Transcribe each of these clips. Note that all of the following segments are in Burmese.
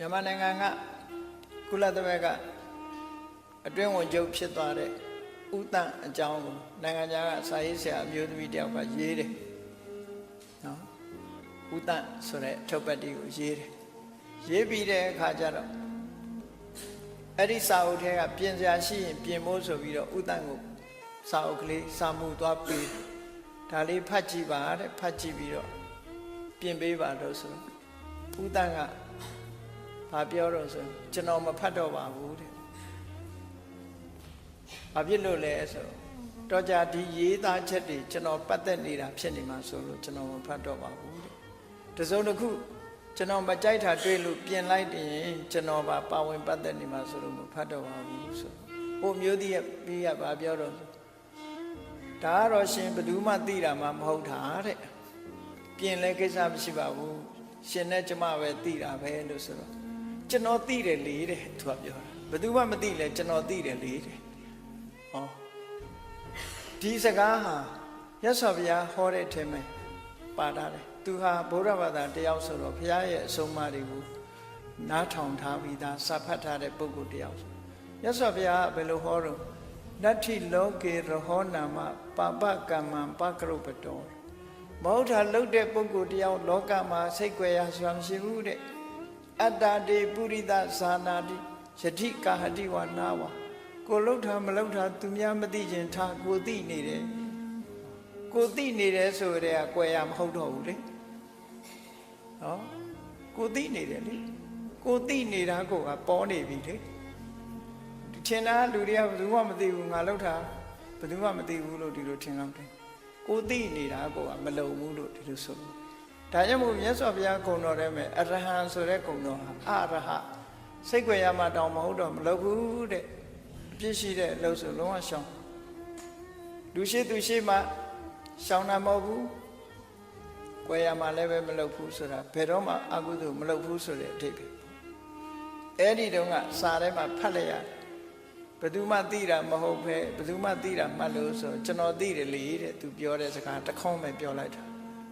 မြန်မာနိုင်ငံကကုလသမဂ္ဂအတွင်းဝင်ချုပ်ဖြစ်သွားတဲ့ဥတန့်အကြောင်းကိုနိုင်ငံခြားကစာရေးဆရာအမျိုးသမီးတယောက်ကရေးတယ်နော်ဥတန့်ဆိုတဲ့ထုတ်ပတ်တီကိုရေးတယ်ရေးပြီးတဲ့အခါကျတော့အဲ့ဒီစာအုပ်ထဲကပြင်စရာရှိရင်ပြင်ဖို့ဆိုပြီးတော့ဥတန့်ကိုစာအုပ်ကလေးစာမှုသွားပေးဒါလေးဖတ်ကြည့်ပါတဲ့ဖတ်ကြည့်ပြီးတော့ပြင်ပေးပါတော့ဆိုဥတန့်ကဘာပြောတော့ဆိုကျွန်တော်မဖတ်တော့ပါဘူးတဲ့ဘာဖြစ်လို့လဲဆိုတော့ကြာဒီရေးသားချက်တွေကျွန်တော်ပတ်သက်နေတာဖြစ်နေမှာဆိုလို့ကျွန်တော်မဖတ်တော့ပါဘူးတဲ့တစုံတစ်ခုကျွန်တော်မကြိုက်တာတွေ့လို့ပြင်လိုက်ရင်ကျွန်တော်ပါဝင်ပတ်သက်နေမှာဆိုလို့မဖတ်တော့ပါဘူးဆိုဟိုမျိုးသည်ပြီးရဘာပြောတော့ဒါကတော့ရှင်ဘယ်သူမှသိတာမှမဟုတ်တာတဲ့ပြင်လဲကိစ္စမရှိပါဘူးရှင်နဲ့ကျမပဲသိတာပဲလို့ဆိုတော့ကျွန်တော်သိတယ်လေတဲ့သူကပြောတာဘယ်သူမှမသိလဲကျွန်တော်သိတယ်လေတဲ့ဟောဒီစကားဟာရသော်ဘုရားဟောတဲ့အထက်မှာပါတာတယ်သူဟာဗုဒ္ဓဘာသာတယောက်ဆိုတော့ဘုရားရဲ့အဆုံးအမတွေကိုနားထောင်ထားပြီးသားစာဖတ်ထားတဲ့ပုဂ္ဂိုလ်တယောက်ရသော်ဘုရားဘယ်လိုဟောတော့နတ္ထိလောကေရဟောနာမပါပကမ္မံပကရုပတောမဟုတ်တာလှုပ်တဲ့ပုဂ္ဂိုလ်တယောက်လောကမှာစိတ်ကြွယ်ရဆိုတာမရှိဘူးတဲ့အတ္တတေပုရိသဇာနာတိယတိကာဟတိဝနာဝကိုလှုပ်တာမလှုပ်တာသူများမသိခြင်းထားကိုသိနေတယ်ကိုသိနေတယ်ဆိုတဲ့ကကွယ်ရမဟုတ်တော့ဘူးလေဟောကိုသိနေတယ်လေကိုသိနေတာကိုကပေါ်နေပြီလေထင်တာလူတွေကဘယ်သူမှမသိဘူးငါလှုပ်တာဘယ်သူမှမသိဘူးလို့ဒီလိုထင်လောက်တယ်ကိုသိနေတာကိုကမလုံဘူးလို့ဒီလိုဆိုလို့ဒါကြောင့်မို့မြတ်စွာဘုရားဂုဏ်တော်ထဲမှာအရဟံဆိုတဲ့ဂုဏ်တော်ဟာအရဟစိတ်ကြွယ်ရမှတောင်မဟုတ်တော့မလုပ်ဘူးတဲ့အပြစ်ရှိတဲ့အလုပ်ဆိုလုံးဝရှောင်လူရှိသူရှိမှရှောင်တာမဟုတ်ဘူးကြွယ်ရမှလည်းပဲမလုပ်ဘူးဆိုတာဘယ်တော့မှအကုသိုလ်မလုပ်ဘူးဆိုတဲ့အဓိပ္ပာယ်အဲ့ဒီတုန်းကစာထဲမှာဖတ်လိုက်ရတယ်ဘယ်သူမှသိတာမဟုတ်ပဲဘယ်သူမှသိတာမှတ်လို့ဆိုကျွန်တော်သိတယ်လေတဲ့သူပြောတဲ့စကားတစ်ခေါက်ပဲပြောလိုက်တာ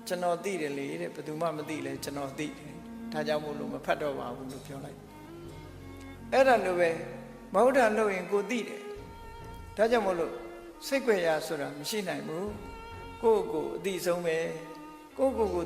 ကျွန်တော်သိတယ်လေတဲ့ဘယ်သူမှမသိလဲကျွန်တော်သိတယ်ဒါကြောင့်မို့လို့မဖတ်တော့ပါဘူးလို့ပြောလိုက်အဲ့ဒါလိုပဲမဟုတ်တာလို့ရင်ကိုသိတယ်ဒါကြောင့်မို့လို့စိတ်ကြွယ်ရဆိုတာမရှိနိုင်ဘူးကိုယ့်ကိုယ်အတိဆုံးပဲကိုယ့်ကိုယ်ကို